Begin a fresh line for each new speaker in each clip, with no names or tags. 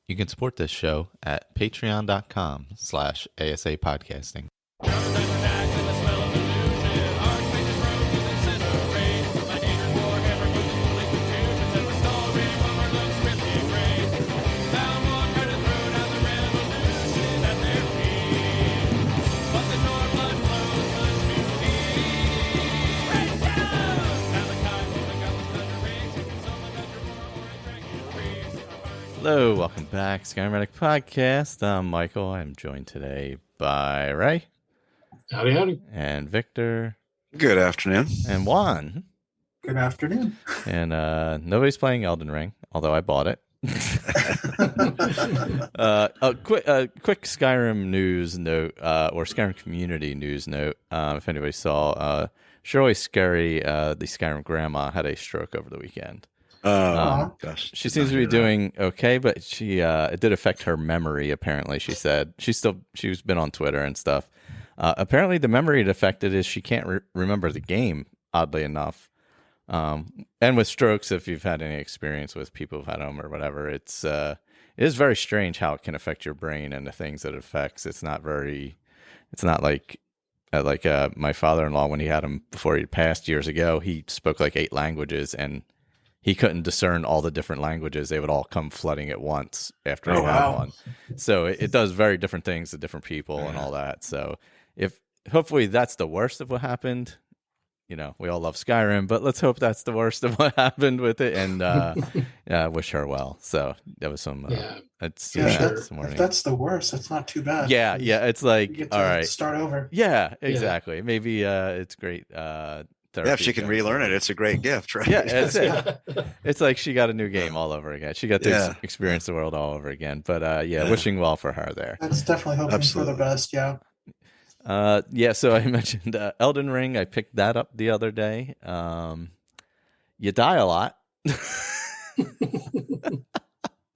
You can support this show at patreon.com/ASA podcasting. Hello, welcome back, Skyrim Addict podcast. I'm Michael. I'm joined today by Ray.
Howdy, howdy.
And Victor.
Good afternoon.
And Juan.
Good afternoon.
And nobody's playing Elden Ring, although I bought it. A quick Skyrim news note, or Skyrim community news note. If anybody saw, Shirley Scary, the Skyrim grandma, had a stroke over the weekend.
Gosh,
she seems to be doing okay, but she it did affect her memory. Apparently, she said she's been on Twitter and stuff. Apparently, the memory it affected is she can't remember the game. Oddly enough, and with strokes, if you've had any experience with people who've had them or whatever, it is very strange how it can affect your brain and the things that it affects. It's not like my father-in-law when he had him before he passed years ago. He spoke like 8 languages and he couldn't discern all the different languages. They would all come flooding at once after he had one. So it does very different things to different people and all that. So hopefully that's the worst of what happened. You know, we all love Skyrim, but let's hope that's the worst of what happened with it, and wish her well. So that was some.
If that's the worst, that's not too bad.
Yeah. It's like all right,
start over.
Yeah, exactly. Maybe it's great.
If she can relearn it, it's a great gift, right?
Yeah, that's it. It's like she got a new game all over again. She got to experience the world all over again. But wishing well for her there.
That's definitely hoping for the best. Yeah.
So I mentioned Elden Ring. I picked that up the other day. You die a lot.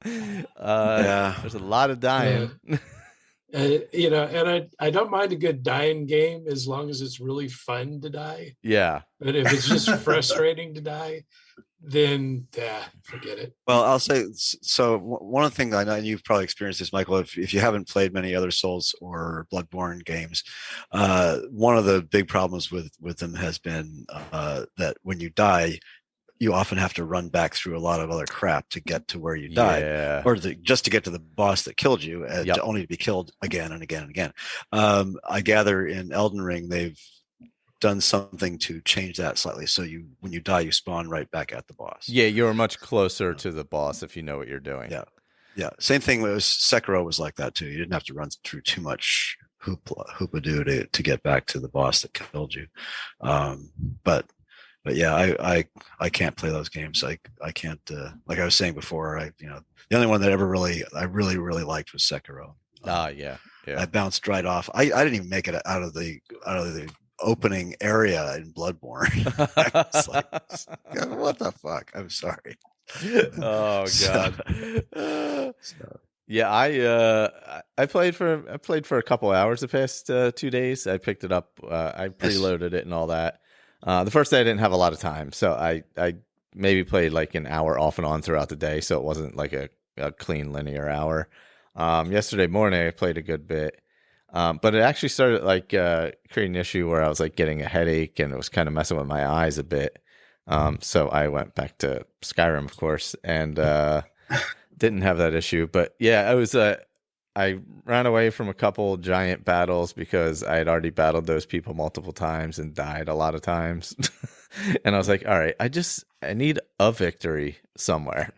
There's a lot of dying.
And I don't mind a good dying game as long as it's really fun to die.
Yeah.
But if it's just frustrating to die, then forget it.
Well, I'll say, so one of the things I know, and you've probably experienced this, Michael, if you haven't played many other Souls or Bloodborne games, one of the big problems with them has been that when you die, you often have to run back through a lot of other crap to get to where you died, or just to get to the boss that killed you, to only to be killed again and again and again. I gather in Elden Ring, they've done something to change that slightly. So when you die, you spawn right back at the boss. Yeah,
you're much closer to the boss if you know what you're doing.
Yeah. Same thing with Sekiro was like that too. You didn't have to run through too much hoopadoo to get back to the boss that killed you. But yeah, I can't play those games. I can't, like I was saying before, the only one that I really liked was Sekiro.
Yeah.
I bounced right off. I didn't even make it out of the opening area in Bloodborne. I was like, what the fuck? I'm sorry.
Oh God. Yeah, I played for a couple hours the past 2 days. I picked it up. I preloaded it and all that. The first day I didn't have a lot of time, so I maybe played like an hour off and on throughout the day, so it wasn't like a clean linear hour. Yesterday morning I played a good bit, but it actually started like creating an issue where I was like getting a headache and it was kind of messing with my eyes a bit. So I went back to Skyrim, of course, and didn't have that issue. But yeah, I ran away from a couple giant battles because I had already battled those people multiple times and died a lot of times. And I was like, all right, I need a victory somewhere.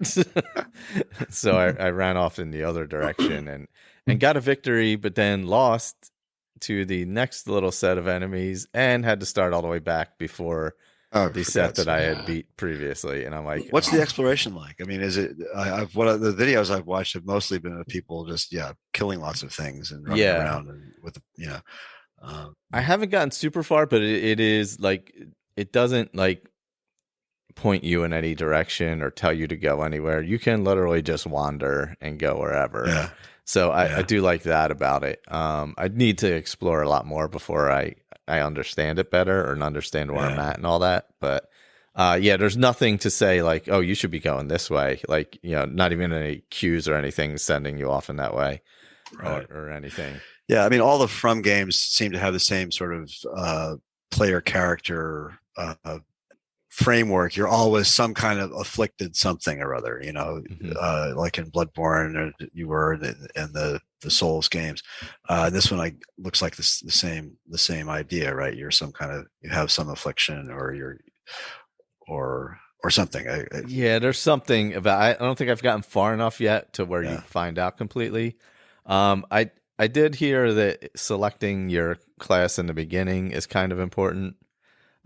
So I ran off in the other direction and got a victory, but then lost to the next little set of enemies and had to start all the way back before the set that I had beat previously. And I'm like,
what's the exploration like? I mean, is it, the videos I've watched have mostly been of people just, killing lots of things and running around and with,
I haven't gotten super far, but it is like, it doesn't like point you in any direction or tell you to go anywhere. You can literally just wander and go wherever.
Yeah.
So I do like that about it. I need to explore a lot more before I understand it better or understand where I'm at and all that. But Yeah, there's nothing to say like, oh, you should be going this way. Like, not even any cues or anything sending you off in that way,
Right.
or anything.
Yeah, I mean, all the From games seem to have the same sort of player character framework. You're always some kind of afflicted something or other, like in Bloodborne, you were in the Souls games. This one looks like the same idea, right? You're you have some affliction, or something.
Yeah, there's something about. I don't think I've gotten far enough yet to where you find out completely. I did hear that selecting your class in the beginning is kind of important.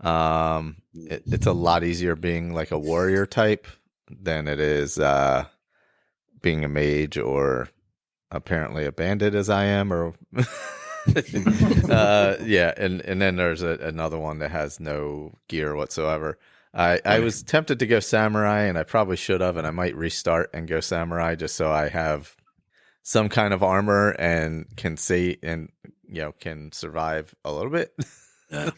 It's a lot easier being like a warrior type than it is being a mage or apparently a bandit as I am, or yeah, and then there's another one that has no gear whatsoever. I was tempted to go samurai, and I probably should have, and I might restart and go samurai just so I have some kind of armor and can see and can survive a little bit.
Yeah.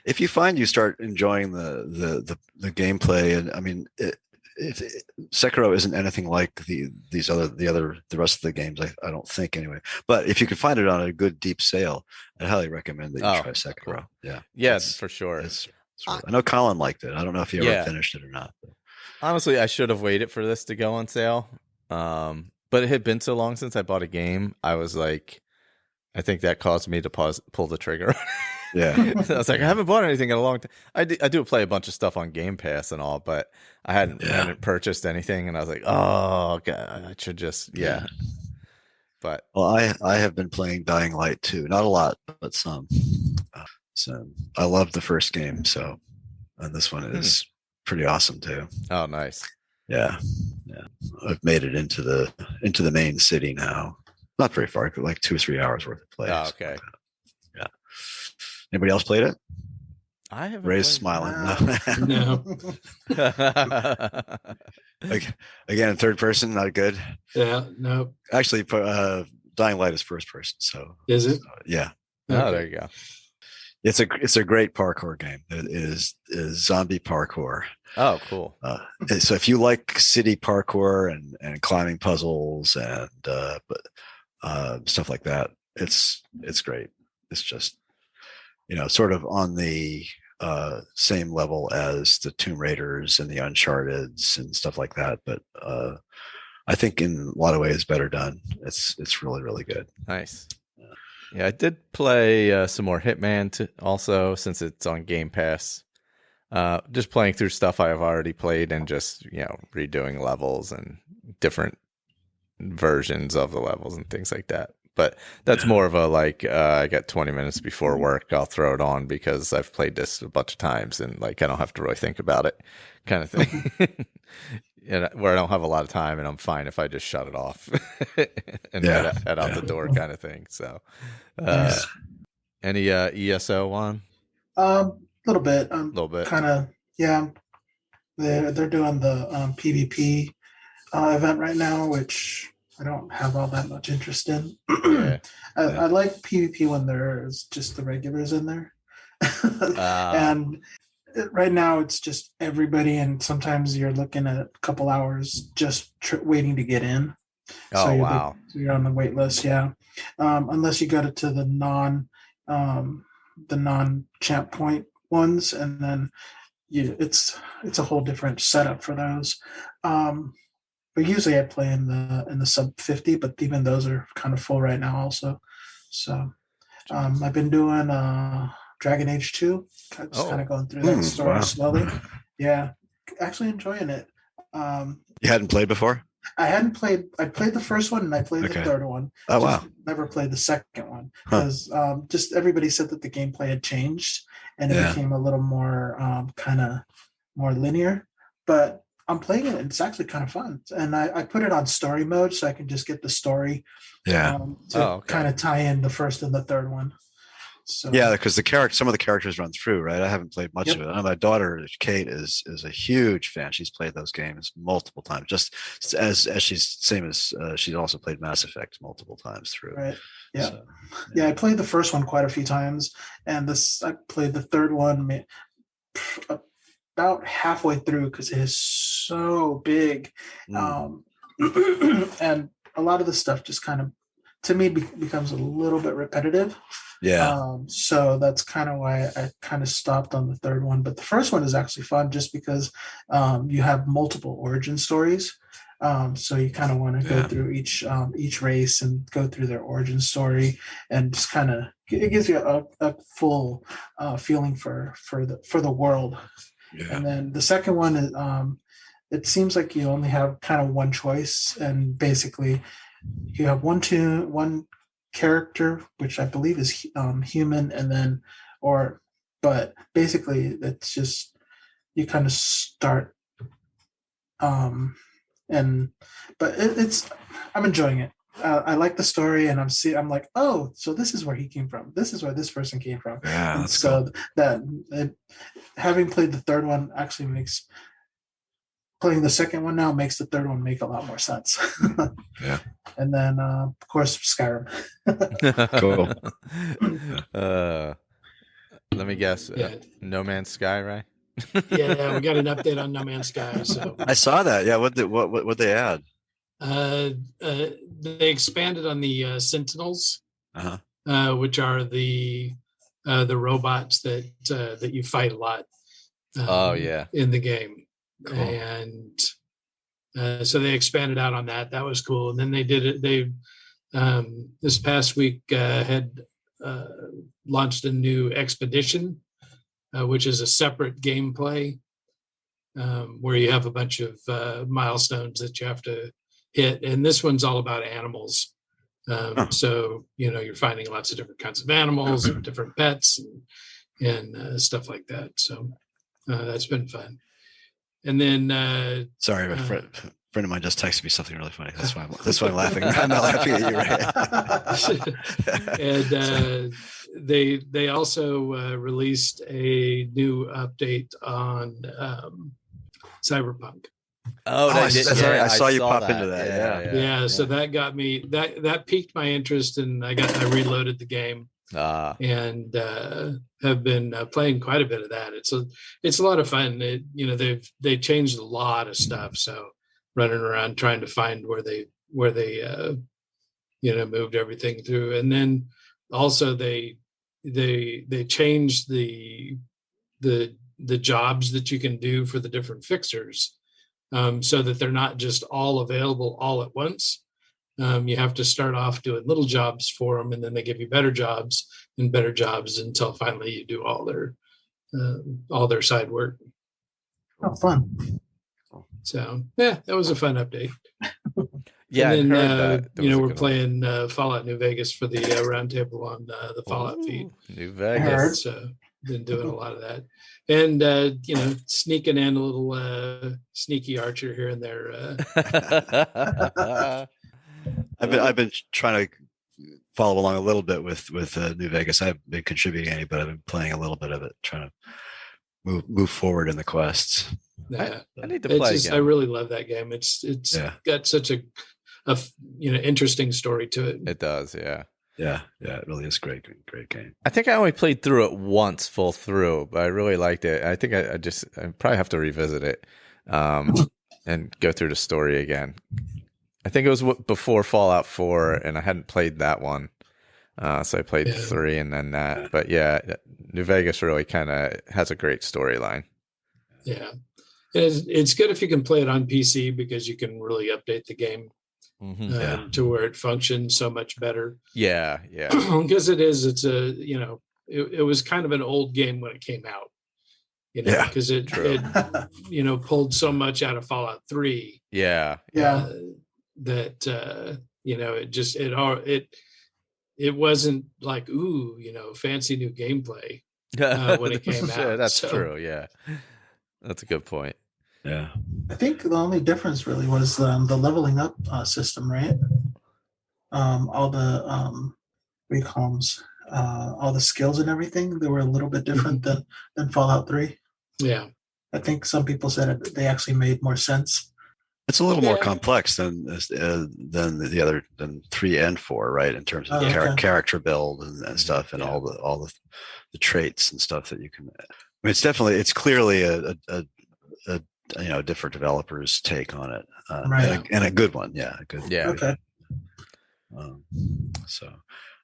If you find you start enjoying the gameplay, and I mean, Sekiro isn't anything like the rest of the games. I don't think anyway. But if you can find it on a good deep sale, I highly recommend that you try Sekiro. Cool. Yeah,
for sure.
I know Colin liked it. I don't know if he ever finished it or not.
Honestly, I should have waited for this to go on sale. But it had been so long since I bought a game. I was like, I think that caused me to pull the trigger.
Yeah.
I was like, I haven't bought anything in a long time. I do play a bunch of stuff on Game Pass and all, but I hadn't purchased anything, and I was like, oh god, I should just But
I have been playing Dying Light too. Not a lot, but some. So I love the first game, and this one is pretty awesome too.
Oh, nice.
Yeah. I've made it into the main city now. Not very far, but like 2 or 3 hours worth of play.
Oh, okay.
Yeah. Anybody else played it?
I haven't.
Ray's smiling.
No.
Again, in third person, not good.
Yeah. No.
Actually, Dying Light is first person. So
is it?
Yeah.
Oh, there you go.
It's a great parkour game. It is zombie parkour.
Oh, cool.
So if you like city parkour and climbing puzzles and stuff like that, it's great. It's just sort of on the same level as the Tomb Raiders and the Uncharted's and stuff like that. But I think in a lot of ways better done. It's really, really good.
Nice. Yeah, I did play some more Hitman also, since it's on Game Pass. Just playing through stuff I've already played and just redoing levels and different versions of the levels and things like that. But that's more of a I got 20 minutes before work, I'll throw it on because I've played this a bunch of times and I don't have to really think about it, kind of thing. And where I don't have a lot of time and I'm fine if I just shut it off and head out the door, kind of thing. So, any ESO on?
Little bit.
Little bit.
Kind of. Yeah. They're doing the PvP event right now, which I don't have all that much interest in. I like PvP when there's just the regulars in there. And right now it's just everybody, and sometimes you're looking at a couple hours just waiting to get in.
Oh, wow.
So you're on the wait list, yeah. Unless you go to the non-champ point ones, and then it's a whole different setup for those. But usually I play in the sub 50, but even those are kind of full right now also. So I've been doing Dragon Age 2, just kind of going through that story slowly. Yeah, actually enjoying it.
You hadn't played before?
I hadn't played. I played the first one and I played the third one.
Oh, wow.
Never played the second one because just everybody said that the gameplay had changed and it became a little more kind of more linear. But I'm playing it and it's actually kind of fun. And I put it on story mode so I can just get the story to kind of tie in the first and the third one. So,
yeah, because some of the characters run through, right? I haven't played much of it. My daughter Kate is a huge fan. She's played those games multiple times, just as she's same as she's also played Mass Effect multiple times through.
Right. Yeah. So, I played the first one quite a few times, and I played the third one about halfway through because it is so big. And a lot of the stuff just kind of, to me, becomes a little bit repetitive.
Yeah.
So that's kind of why I kind of stopped on the third one. But the first one is actually fun just because you have multiple origin stories. So you kind of want to go through each race and go through their origin story, and just kind of, it gives you a full feeling for the world.
Yeah.
And then the second one is, it seems like you only have kind of one choice, and basically you have one character, which I believe is human, and then but basically it's just, you kind of start but it's, I'm enjoying it. I like the story, and I'm like, oh, so this is where he came from. This is where this person came from.
Yeah,
and so cool. Having played the third one actually makes playing the second one now makes the third one make a lot more sense.
Yeah.
And then of course Skyrim.
Cool.
Let me guess. No Man's Sky, right?
Yeah, we got an update on No Man's Sky. So
I saw that. Yeah, what they add?
They expanded on the Sentinels, which are the robots that you fight a lot. In the game. Cool. And so they expanded out on that. That was cool. And then they did it. They this past week had launched a new expedition, which is a separate gameplay where you have a bunch of milestones that you have to hit. And this one's all about animals. So, you're finding lots of different kinds of animals and different pets and stuff like that. So that's been fun. And then,
sorry, my friend of mine just texted me something really funny. That's why I'm laughing. I'm not laughing at you, right? And they also released a new update on Cyberpunk.
Oh,
I saw you pop into that.
Yeah. So that got me. That piqued my interest, and I reloaded the game. And have been playing quite a bit of that. It's a lot of fun. They changed a lot of stuff. So running around trying to find where they moved everything through, and then also they changed the jobs that you can do for the different fixers, so that they're not just all available all at once. You have to start off doing little jobs for them, and then they give you better jobs until finally you do all their side work.
Oh, fun.
So yeah, that was a fun update.
Yeah,
and then we're playing Fallout New Vegas for the roundtable on the Fallout feed.
New Vegas.
So been doing a lot of that, and sneaking in a little sneaky archer here and there.
I've been trying to follow along a little bit with New Vegas. I haven't been contributing any, but I've been playing a little bit of it, trying to move forward in the quests.
Yeah,
I need to play again.
I really love that game. It's got such a interesting story to it.
It does, yeah.
Yeah, it really is great game.
I think I only played through it once full through, but I really liked it. I think I probably have to revisit it and go through the story again. I think it was before Fallout 4, and I hadn't played that one. So I played 3 and then that. But yeah, New Vegas really kind of has a great storyline.
Yeah. It's good if you can play it on PC, because you can really update the game to where it functions so much better.
Yeah.
Because it was kind of an old game when it came out. Because it pulled so much out of Fallout 3.
Yeah.
That it wasn't like, fancy new gameplay when it came out.
That's true. Yeah, that's a good point.
Yeah,
I think the only difference really was the leveling up system, right? All the recoms, all the skills and everything, they were a little bit different than Fallout 3.
Yeah,
I think some people said they actually made more sense.
It's a little more complex than the other, than 3 and 4, right? In terms of character build and stuff, and all the traits and stuff that you can. it's clearly a different developers' take on it, and a good one. Yeah, a good.
Yeah.
Okay.
So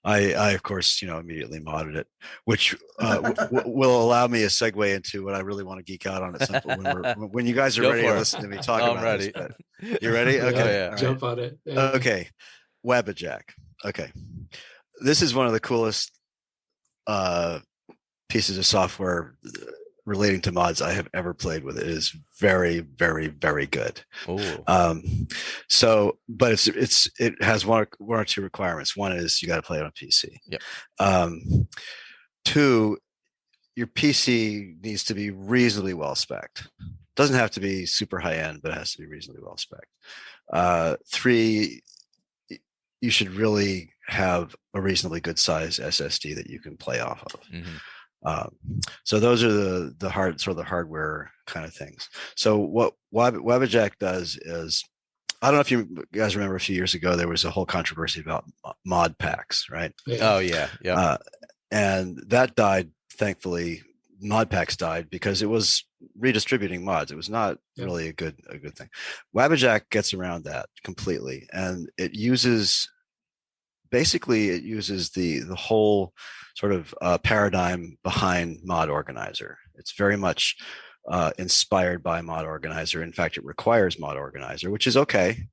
I of course immediately modded it, which will allow me a segue into what I really want to geek out on at some point when you guys are ready to listen to me talk about
ready.
this. But you ready? Okay.
Right. Jump on it. Yeah.
Okay. Wabbajack. Okay. This is one of the coolest pieces of software relating to mods I have ever played with. It is very, very, very good. But it has one or two requirements. One is you got to play it on PC.
Yep.
2, your PC needs to be reasonably well spec'd. Doesn't have to be super high end, but it has to be reasonably well spec'd. 3, you should really have a reasonably good size SSD that you can play off of. So those are the hardware kind of things. So what Wabbajack does is, I don't know if you guys remember a few years ago, there was a whole controversy about mod packs, right?
Oh yeah. Yeah.
And that died, thankfully. Mod packs died because it was redistributing mods. It was not really a good thing. Wabbajack gets around that completely, and it uses the whole sort of paradigm behind Mod Organizer. It's very much inspired by Mod Organizer. In fact, it requires Mod Organizer, which is okay.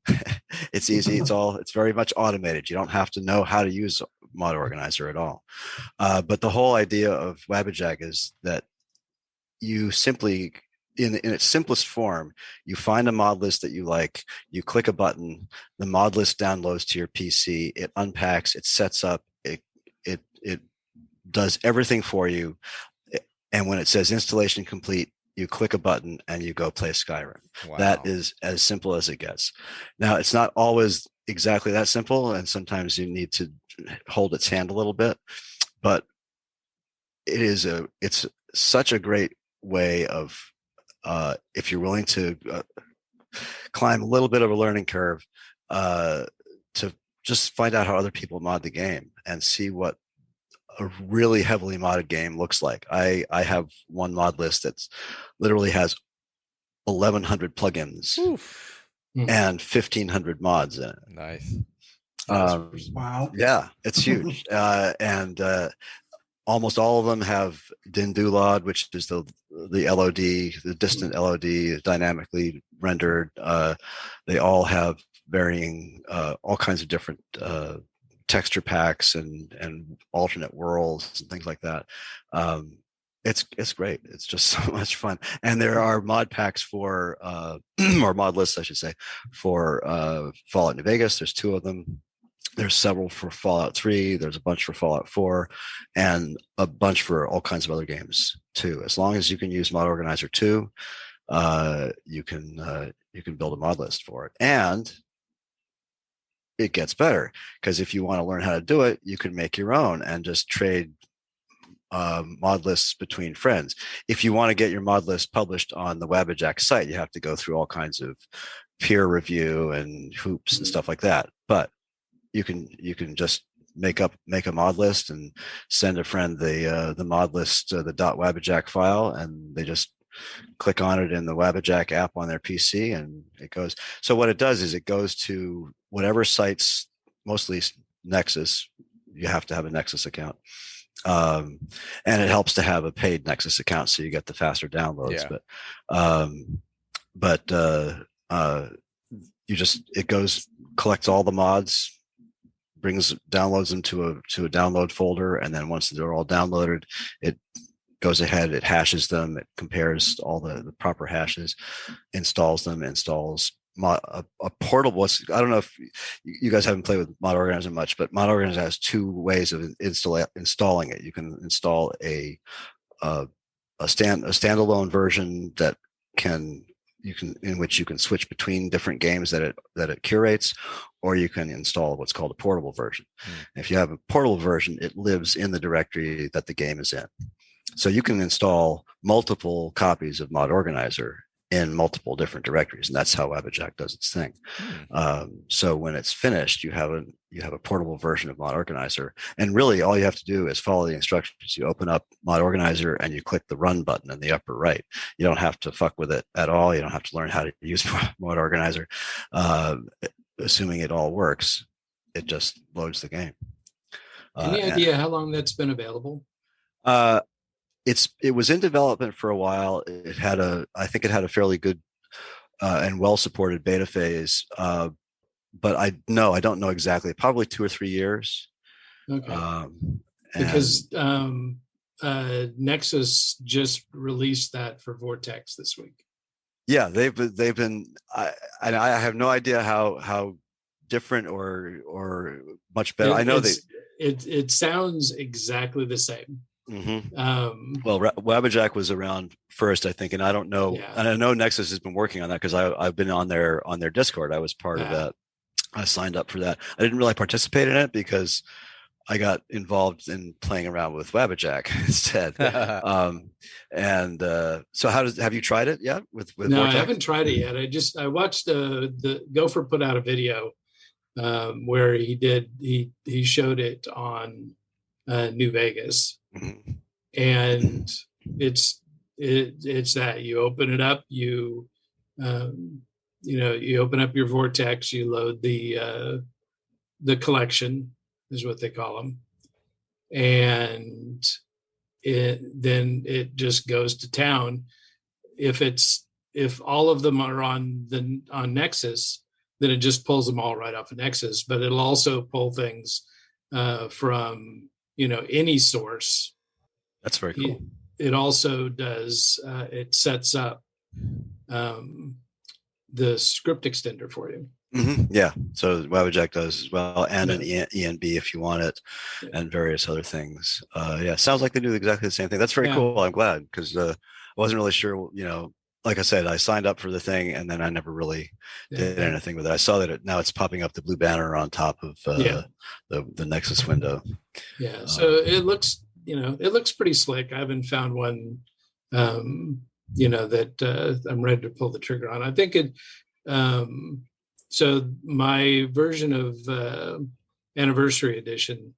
It's easy. It's very much automated. You don't have to know how to use Mod Organizer at all. But the whole idea of Wabbajack is that you simply, in its simplest form, you find a mod list that you like, you click a button, the mod list downloads to your PC, it unpacks, it sets up, it does everything for you. And when it says installation complete, you click a button and you go play Skyrim. Wow. That is as simple as it gets. Now, it's not always exactly that simple, and sometimes you need to hold its hand a little bit, but it's such a great way of, if you're willing to climb a little bit of a learning curve, to just find out how other people mod the game and see what a really heavily modded game looks like. I have one mod list that's literally has 1,100 plugins and 1,500 mods in it.
Nice.
Wow.
Yeah, it's huge. And almost all of them have Dindulod, which is the LOD, the distant LOD, dynamically rendered. They all have varying, all kinds of different texture packs and alternate worlds and things like that. It's great. It's just so much fun. And there are mod packs for, or mod lists, I should say, for Fallout New Vegas. There's 2 of them. There's several for Fallout 3. There's a bunch for Fallout 4, and a bunch for all kinds of other games too. As long as you can use Mod Organizer 2, you can build a mod list for it. And it gets better, because if you want to learn how to do it, you can make your own and just trade mod lists between friends. If you want to get your mod list published on the Wabbajack site, you have to go through all kinds of peer review and hoops and stuff like that. But you can just make a mod list and send a friend the mod list, the .wabbajack file, and they just click on it in the Wabbajack app on their PC, and it goes. So what it does is it goes to whatever sites, mostly Nexus. You have to have a Nexus account. And it helps to have a paid Nexus account, so you get the faster downloads. Yeah. It goes, collects all the mods, downloads them to a download folder, and then once they're all downloaded, it goes ahead, it hashes them, it compares all the proper hashes, installs a portable. I don't know if you guys haven't played with Mod Organizer much, but Mod Organizer has 2 ways of installing it. You can install a standalone version in which you can switch between different games that it curates, or you can install what's called a portable version. If you have a portable version, it lives in the directory that the game is in. So you can install multiple copies of Mod Organizer in multiple different directories, and that's how Wabbajack does its thing. So when it's finished, you have a portable version of Mod Organizer, and really all you have to do is follow the instructions. You open up Mod Organizer and you click the Run button in the upper right. You don't have to fuck with it at all. You don't have to learn how to use Mod Organizer. Assuming it all works, it just loads the game.
Any idea how long that's been available?
It was in development for a while. I think it had a fairly good and well-supported beta phase. But I don't know exactly. Probably 2 or 3 years.
Okay. Because Nexus just released that for Vortex this week.
Yeah, they've been. I have no idea how different or much better. I know
it sounds exactly the same.
Mm-hmm. Well, Wabbajack was around first, I think, and I don't know. Yeah. And I know Nexus has been working on that because I've been on their Discord. I was part of that. I signed up for that. I didn't really participate in it because I got involved in playing around with Wabbajack instead. So have you tried it yet? With
no, Vortex? I haven't tried it yet. I watched the Gopher put out a video where he showed it on New Vegas. Mm-hmm. And it's that you open it up, you open up your Vortex, you load the collection is what they call them, and then it just goes to town. If all of them are on Nexus, then it just pulls them all right off of Nexus. But it'll also pull things from any source.
That's very cool.
It also does. It sets up the script extender for you.
Mm-hmm. Yeah, so Wabbajack does as well, and an ENB if you want it, and various other things. Sounds like they do exactly the same thing. That's very cool. I'm glad because I wasn't really sure. Like I said, I signed up for the thing and then I never really did anything with it. I saw that now it's popping up the blue banner on top of the Nexus window.
Yeah, so it looks pretty slick. I haven't found one that I'm ready to pull the trigger on. I think it. So my version of Anniversary Edition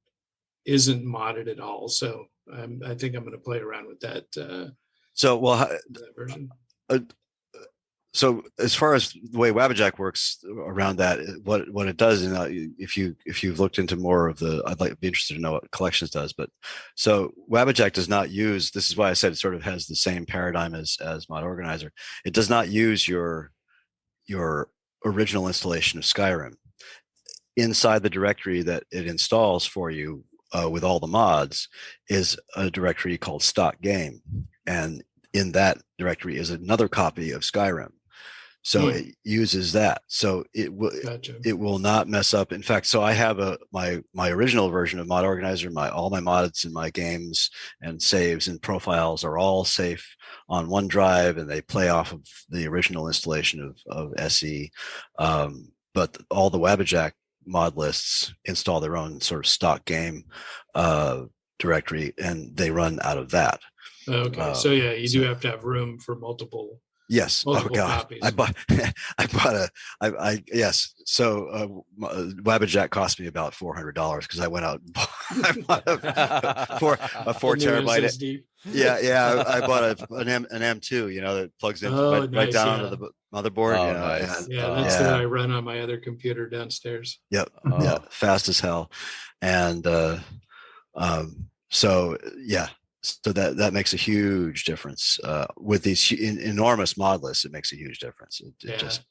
isn't modded at all. So I think I'm going to play around with that.
That version. So as far as the way Wabbajack works around that, what it does, if you've looked into more of I'd be interested to know what Collections does. But so Wabbajack does not use. This is why I said it sort of has the same paradigm as Mod Organizer. It does not use your original installation of Skyrim. Inside the directory that it installs for you with all the mods is a directory called stock game, and in that directory is another copy of Skyrim. So it uses that. So it will not mess up. In fact, so I have my original version of Mod Organizer, all my mods and my games and saves and profiles are all safe on OneDrive, and they play off of the original installation of SE. But all the Wabbajack mod lists install their own sort of stock game directory, and they run out of that.
Okay, so you do have to have room for multiple.
Yes.
Multiple copies.
Yes. So Wabbajack cost me about $400 because I went out and bought a 4 terabyte. SSD. Yeah. I bought an M2, that plugs in right down onto the motherboard.
Oh, nice.
That's what I run on my other computer downstairs.
Yep. Oh. Yeah. Fast as hell. And so that makes a huge difference with these enormous mod lists. It makes a huge difference. It just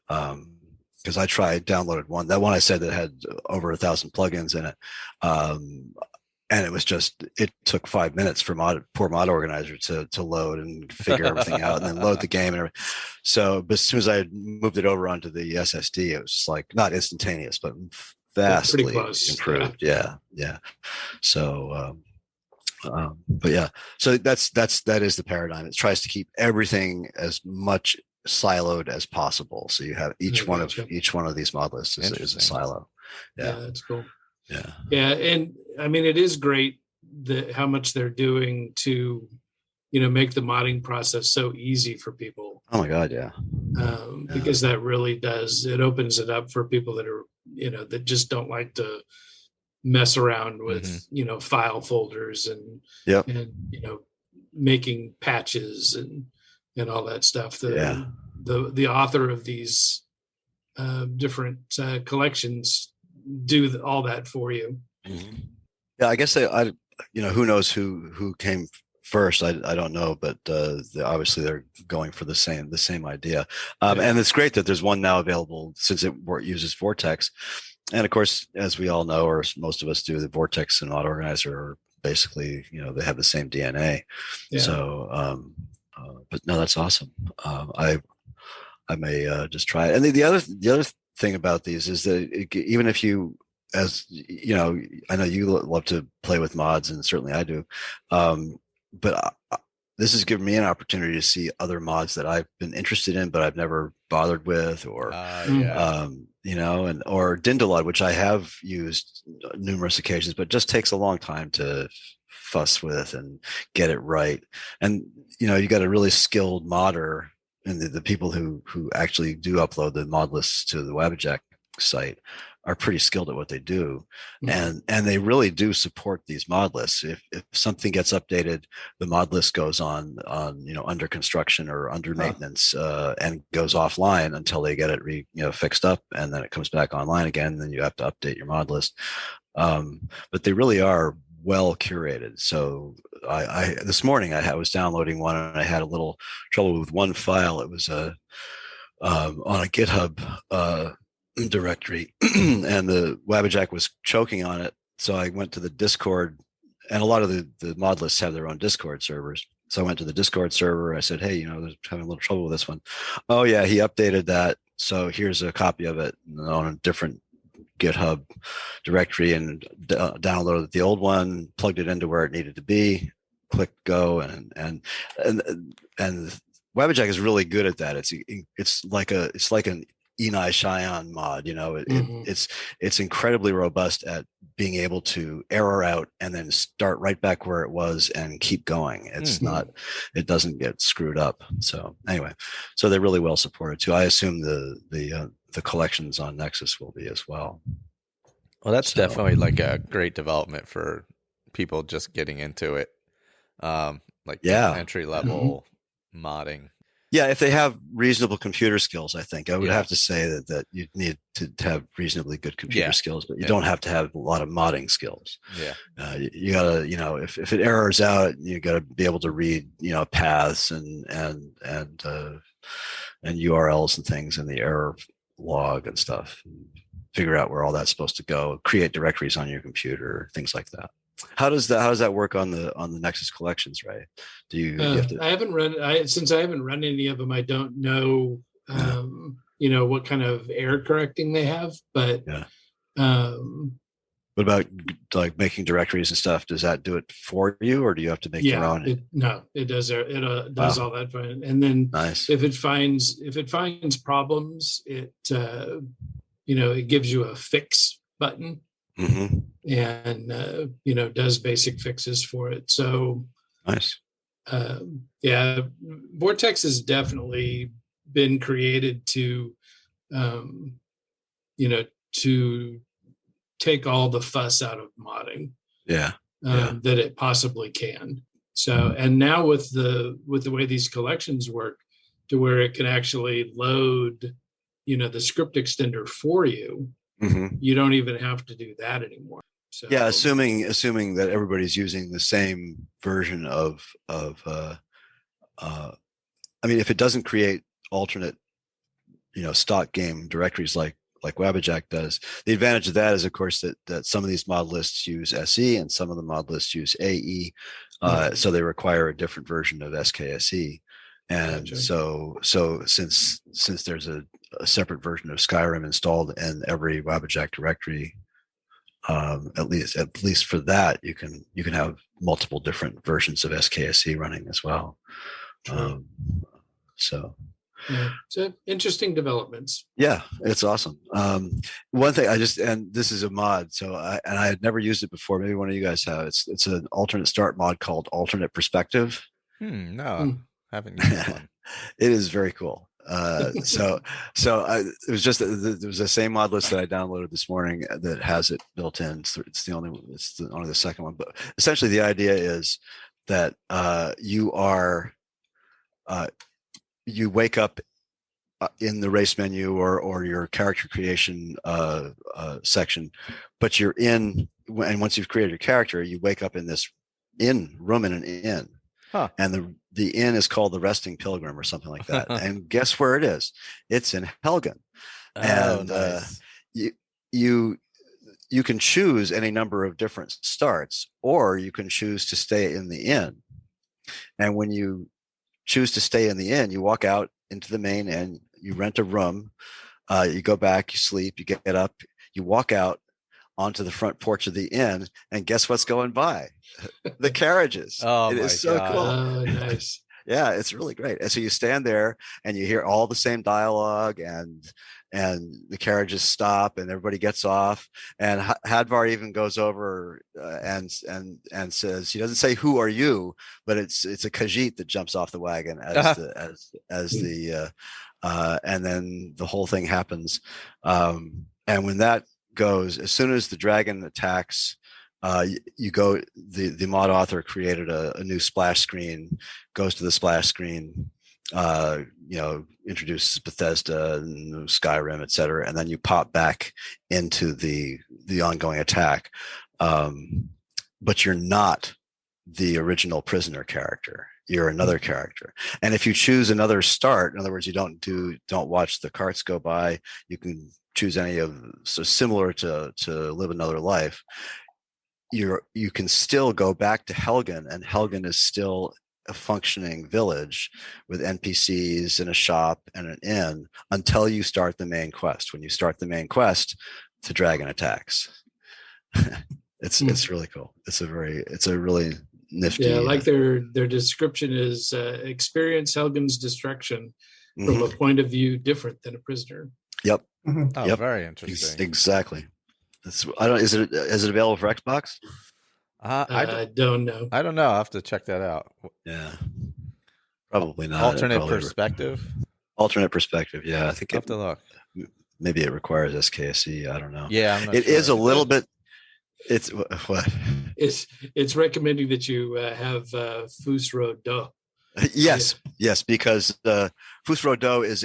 because I downloaded one. That one I said that had over 1,000 plugins in it, and it took 5 minutes for poor Mod Organizer to load and figure everything out, and then load the game and everything. So, but as soon as I moved it over onto the SSD, it was just like not instantaneous, but vastly improved. Yeah. So. But yeah, so that is the paradigm. It tries to keep everything as much siloed as possible. So you have each one of these mod lists is a silo.
Yeah, that's cool.
Yeah,
and I mean it is great how much they're doing to make the modding process so easy for people.
Oh my God, yeah.
Because that really does, it opens it up for people that are, that just don't like to mess around with, file folders and making patches and all that stuff. The author of these different collections do all that for you.
Yeah, I guess I who knows who came first. I don't know, but obviously they're going for the same idea. And it's great that there's one now available since it uses Vortex. And of course, as we all know, or most of us do, the Vortex and Auto Organizer are basically, they have the same DNA. Yeah. So, but no, that's awesome. I may just try it. And the other thing about these is that even if you, as you know, I know you love to play with mods, and certainly I do. But this has given me an opportunity to see other mods that I've been interested in, but I've never bothered with, or or Dindalod, which I have used numerous occasions, but just takes a long time to fuss with and get it right. And you got a really skilled modder, and the people who actually do upload the mod lists to the Wabbajack site are pretty skilled at what they do. And they really do support these mod lists. If something gets updated, the mod list goes on under construction or under maintenance, and goes offline until they get it fixed up, and then it comes back online again. And then you have to update your mod list. But they really are well curated. So I this morning I was downloading one, and I had a little trouble with one file. It was on a GitHub directory, and the Wabbajack was choking on it. So I went to the Discord, and a lot of the mod lists have their own Discord servers. So I went to the Discord server. I said, hey, there's having a little trouble with this one. Oh yeah, he updated that. So here's a copy of it on a different GitHub directory, and downloaded the old one, plugged it into where it needed to be, clicked go, and Wabbajack is really good at that. It's like an Enai Cheyenne mod. It's incredibly robust at being able to error out and then start right back where it was and keep going. It doesn't get screwed up. So anyway, so they're really well supported too. I assume the collections on Nexus will be as well.
Well, that's definitely like a great development for people just getting into it. Entry level modding.
Yeah, if they have reasonable computer skills, I think I would have to say that you need to have reasonably good computer skills, but you don't have to have a lot of modding skills.
Yeah,
you gotta, if it errors out, you gotta be able to read, paths and URLs and things in the error log and stuff. And figure out where all that's supposed to go. Create directories on your computer, things like that. How does that work on the Nexus collections, right? Do you have to...
I haven't run any of them. I don't know, what kind of error correcting they have, but
what about like making directories and stuff? Does that do it for you, or do you have to make your own?
It does. It does all that for it. And then if it finds problems, it it gives you a fix button. And does basic fixes for it. So
nice.
Vortex has definitely been created to to take all the fuss out of modding that it possibly can. So and now with the way these collections work, to where it can actually load the script extender for you, you don't even have to do that anymore. So,
assuming that everybody's using the same version of if it doesn't create alternate, stock game directories like Wabbajack does, the advantage of that is, of course, that some of these mod lists use SE and some of the mod lists use AE, so they require a different version of SKSE. And so since there's a separate version of Skyrim installed in every Wabbajack directory, at least for that, you can have multiple different versions of SKSE running as well.
So interesting developments.
Yeah, it's awesome. One thing and this is a mod, so I had never used it before. Maybe one of you guys have. It's an alternate start mod called Alternate Perspective.
No. Haven't used that one.
It is very cool. So it was just there was the same mod list that I downloaded this morning that has it built in. It's only the second one, but essentially the idea is that you wake up in the race menu or your character creation section, but you're in, and once you've created your character, you wake up in this room in an inn.
Huh.
And the inn is called the Resting Pilgrim or something like that. And guess where it is? It's in Helgen.
Oh, nice.
You can choose any number of different starts, or you can choose to stay in the inn. And when you choose to stay in the inn, you walk out into the main inn, you rent a room, you go back, you sleep, you get up, you walk out onto the front porch of the inn, and guess what's going by? The carriages.
Oh,
it
my
is so
God.
cool.
Oh, nice.
Yeah, it's really great. And so you stand there and you hear all the same dialogue, and the carriages stop and everybody gets off. And Hadvar even goes over and says, he doesn't say, "Who are you?" but it's a Khajiit that jumps off the wagon and then the whole thing happens. And when that goes, as soon as the dragon attacks, you go, the mod author created a new splash screen, goes to the splash screen, introduces Bethesda and Skyrim, etc., and then you pop back into the ongoing attack. But you're not the original prisoner character. You're another character. And if you choose another start, in other words, you don't watch the carts go by, you can choose any of, so similar to Live Another Life, you can still go back to Helgen, and Helgen is still a functioning village with NPCs and a shop and an inn until you start the main quest. When you start the main quest, the dragon attacks. It's really cool. It's a really nifty.
Yeah, like their description is experience Helgen's destruction from a point of view different than a prisoner.
Yep.
Oh,
yep.
Very interesting.
Exactly. Is it available for Xbox?
I don't know.
I don't know. I'll have to check that out.
Yeah, probably not.
Alternate perspective.
Alternate perspective. Yeah, I think
I'll have to look.
Maybe it requires SKSE. I don't know.
Yeah, I'm not
it
sure.
is a little bit. It's what?
It's recommending that you have Fusro Do.
Yes, because Fusro Do is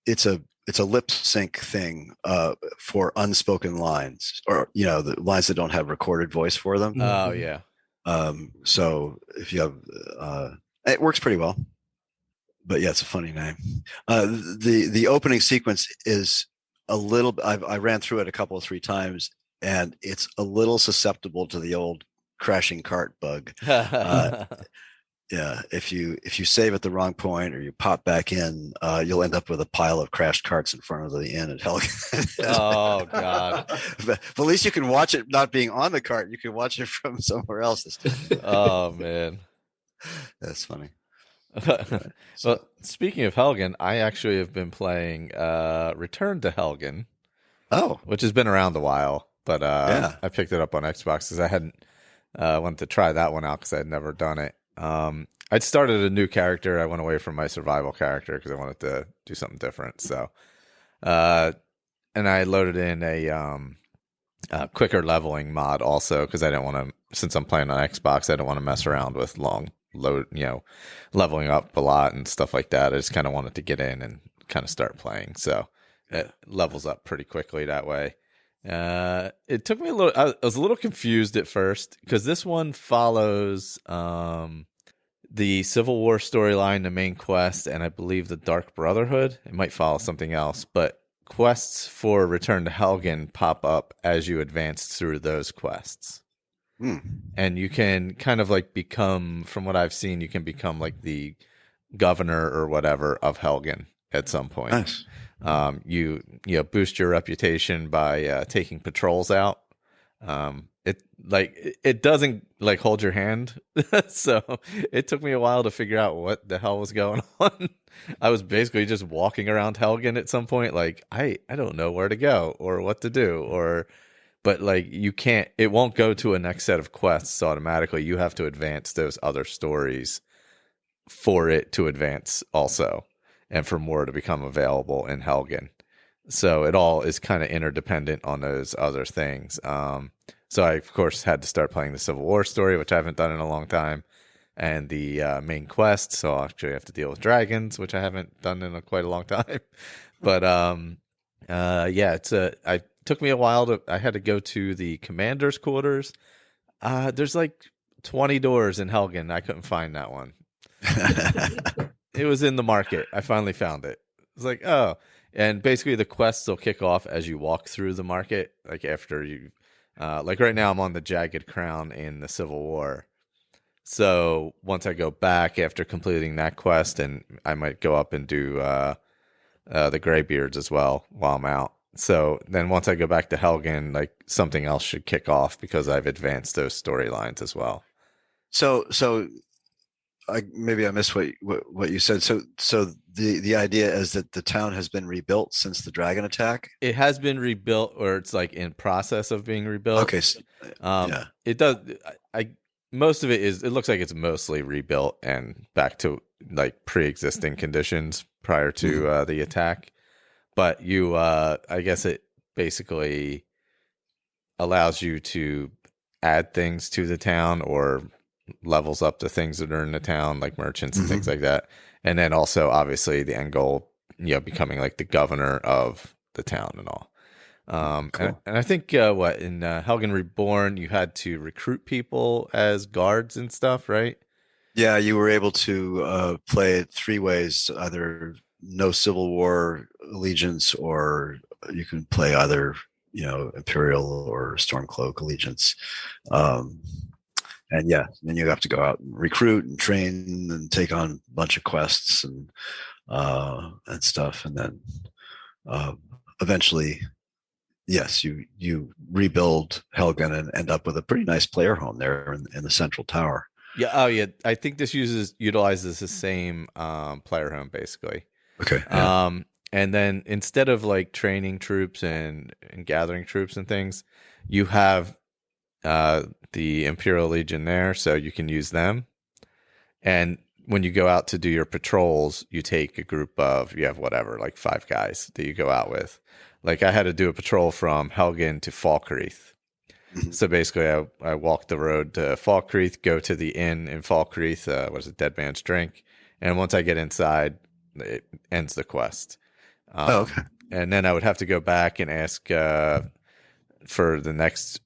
it's a lip sync thing for unspoken lines, or the lines that don't have recorded voice for them.
Oh yeah.
So if you have, it works pretty well. But yeah, it's a funny name. The opening sequence is a little. I ran through it a couple of 3 times, and it's a little susceptible to the old crashing cart bug. Yeah, if you save at the wrong point or you pop back in, you'll end up with a pile of crashed carts in front of the inn at Helgen.
Oh God!
But at least you can watch it not being on the cart. You can watch it from somewhere else this time.
Oh man,
that's funny.
Well, speaking of Helgen, I actually have been playing Return to Helgen.
Oh,
which has been around a while, but
yeah.
I picked it up on Xbox because I hadn't wanted to try that one out because I had never done it. I'd started a new character. I went away from my survival character because I wanted to do something different. So, and I loaded in a quicker leveling mod also because I didn't want to. Since I'm playing on Xbox, I don't want to mess around with long load, leveling up a lot and stuff like that. I just kind of wanted to get in and kind of start playing. So it levels up pretty quickly that way. It took me a little. I was a little confused at first because this one follows the Civil War storyline, the main quest, and I believe the Dark Brotherhood. It might follow something else, but quests for Return to Helgen pop up as you advance through those quests. And you can kind of like become, from what I've seen, you can become like the governor or whatever of Helgen at some point.
Nice.
You boost your reputation by taking patrols out. It doesn't like hold your hand, so it took me a while to figure out what the hell was going on. I was basically just walking around Helgen at some point, like I don't know where to go or what to do, but like you can't. It won't go to a next set of quests automatically. You have to advance those other stories for it to advance also, and for more to become available in Helgen. So it all is kind of interdependent on those other things. So I, of course, had to start playing the Civil War story, which I haven't done in a long time, and the main quest. So I'll actually have to deal with dragons, which I haven't done in quite a long time. But yeah, it took me a while I had to go to the commander's quarters. There's like 20 doors in Helgen. I couldn't find that one. It was in the market. I finally found it. It's like, oh, and basically the quests will kick off as you walk through the market. Like after you, like right now I'm on the Jagged Crown in the Civil War. So once I go back after completing that quest, and I might go up and do the Greybeards as well while I'm out. So then once I go back to Helgen, like something else should kick off because I've advanced those storylines as well.
So maybe I missed what you said. So the idea is that the town has been rebuilt since the dragon attack.
It has been rebuilt, or it's like in process of being rebuilt.
Okay. So, yeah.
It does. Most of it is. It looks like it's mostly rebuilt and back to like pre-existing conditions prior to the attack. But you, I guess it basically allows you to add things to the town, or levels up the things that are in the town, like merchants and things like that. And then also, obviously, the end goal, becoming like the governor of the town and all. Cool. And I think in Helgen Reborn, you had to recruit people as guards and stuff, right?
Yeah, you were able to play it three ways: either no Civil War allegiance, or you can play either Imperial or Stormcloak allegiance. And yeah, then you have to go out and recruit and train and take on a bunch of quests and stuff, and then eventually, yes, you rebuild Helgen and end up with a pretty nice player home there in the central tower.
Yeah. Oh, yeah. I think this utilizes the same player home basically.
Okay. Yeah.
And then instead of like training troops and gathering troops and things, you have the Imperial Legion there, so you can use them. And when you go out to do your patrols, you take a group of, you have whatever, like 5 guys that you go out with. Like I had to do a patrol from Helgen to Falkreath. So basically I walked the road to Falkreath, go to the inn in Falkreath, Dead Man's Drink. And once I get inside, it ends the quest.
Okay.
And then I would have to go back and ask for the next,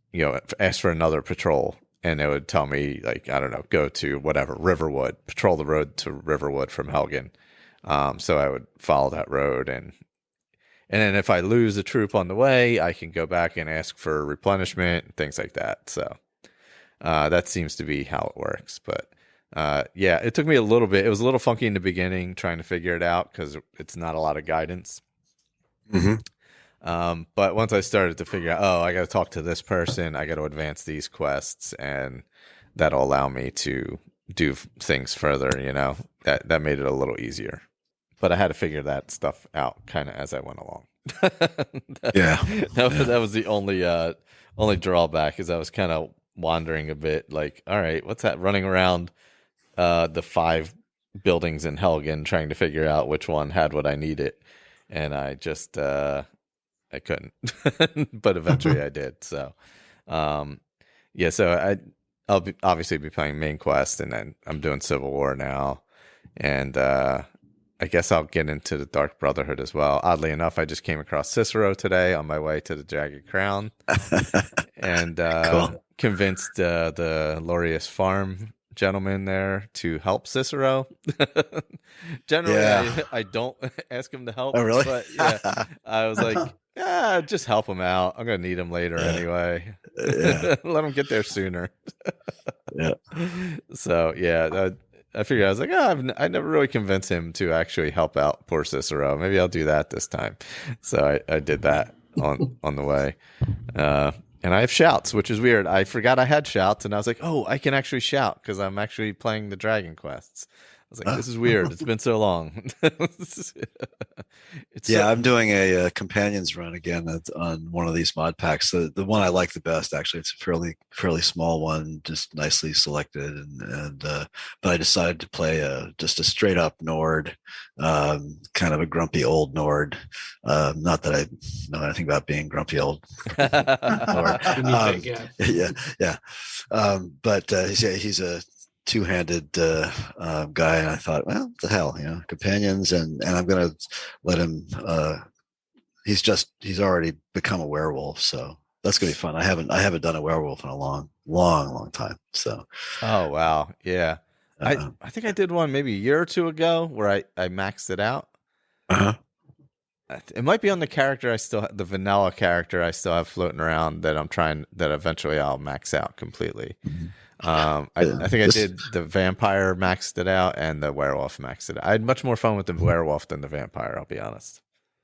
ask for another patrol. And it would tell me, like, I don't know, go to whatever, Riverwood, patrol the road to Riverwood from Helgen. So I would follow that road. And then if I lose a troop on the way, I can go back and ask for replenishment and things like that. So that seems to be how it works. But yeah, it took me a little bit. It was a little funky in the beginning trying to figure it out because it's not a lot of guidance. But once I started to figure out, I got to talk to this person, I got to advance these quests, and that'll allow me to do things further, that made it a little easier. But I had to figure that stuff out kind of as I went along. That was the only drawback, is I was kind of wandering a bit, like, all right, what's that, running around the 5 buildings in Helgen trying to figure out which one had what I needed, and I just I couldn't. But eventually I did. So yeah, so I'll obviously be playing main quest, and then I'm doing Civil War now, and I guess I'll get into the Dark Brotherhood as well. Oddly enough, I just came across Cicero today on my way to the Jagged Crown, and
Cool.
Convinced the Laureus Farm gentleman there to help Cicero. Generally, I don't ask him to help.
Oh, really?
But yeah, I was like, yeah, just help him out. I'm gonna need him later anyway. Let him get there sooner. So yeah, I figured, I was like, I never really convinced him to actually help out poor Cicero. Maybe I'll do that this time. So I did that on the way. And I have shouts, which is weird. I forgot I had shouts, and I was like, I can actually shout because I'm actually playing the dragon quests. was like, this is weird. It's been so long.
I'm doing a companions run again on one of these mod packs. The one I like the best, actually. It's a fairly small one, just nicely selected, and but I decided to play just a straight up Nord, kind of a grumpy old Nord. Not that I know anything about being grumpy old Nord. But he's a two-handed guy, and I thought, well, what the hell, companions, and I'm gonna let him. He's already become a werewolf, so that's gonna be fun. I haven't done a werewolf in a long time. So.
Oh wow, yeah. I think I did one maybe a year or two ago where I maxed it out. It might be on the character the vanilla character I still have floating around that eventually I'll max out completely.
Mm-hmm.
I think I did the vampire maxed it out and the werewolf maxed it out. I had much more fun with the werewolf than the vampire, I'll be honest.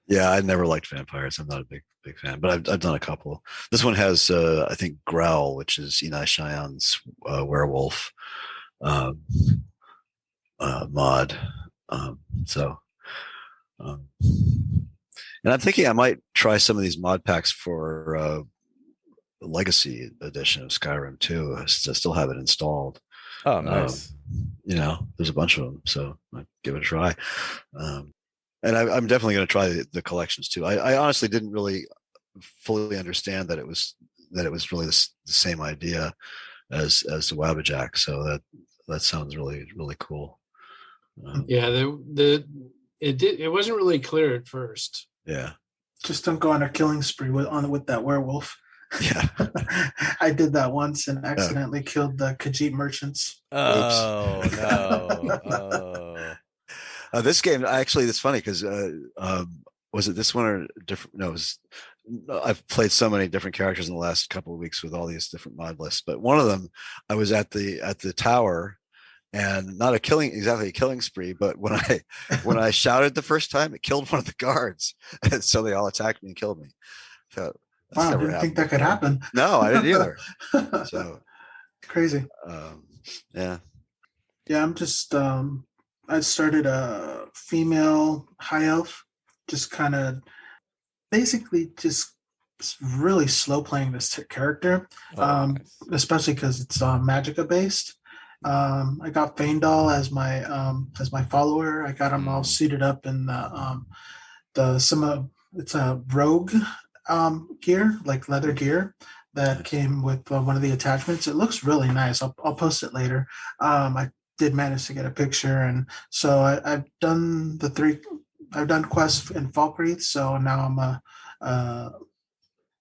Yeah, I never liked vampires. I'm not a big fan, but I've done a couple. This one has I think Growl, which is Inai Cheyenne's werewolf mod. And I'm thinking I might try some of these mod packs for the Legacy edition of Skyrim too. I still have it installed.
Oh, nice.
There's a bunch of them, so I'll give it a try. And I'm definitely going to try the collections too. I honestly didn't really fully understand that it was really the same idea as the Wabbajack. So that sounds really, really cool.
It wasn't really clear at first.
Yeah.
Just don't go on a killing spree with that werewolf.
Yeah.
I did that once and accidentally killed the Khajiit merchants.
Oh, no.
This game, actually, it's funny because was it this one or different? No, I've played so many different characters in the last couple of weeks with all these different mod lists. But one of them, I was at the tower, and not exactly a killing spree, but when I shouted the first time, it killed one of the guards, and so they all attacked me and killed me. So,
wow, I didn't think that could happen.
No, I didn't either. So
crazy.
Yeah.
I'm just I started a female high elf, just kind of basically just really slow playing this character, nice. Especially because it's Magicka based. I got Feindal as my follower. I got him all suited up in it's a rogue gear, like leather gear that came with one of the attachments. It looks really nice. I'll post it later. I did manage to get a picture, and so I've done I've done quests in Falkreath, so now I'm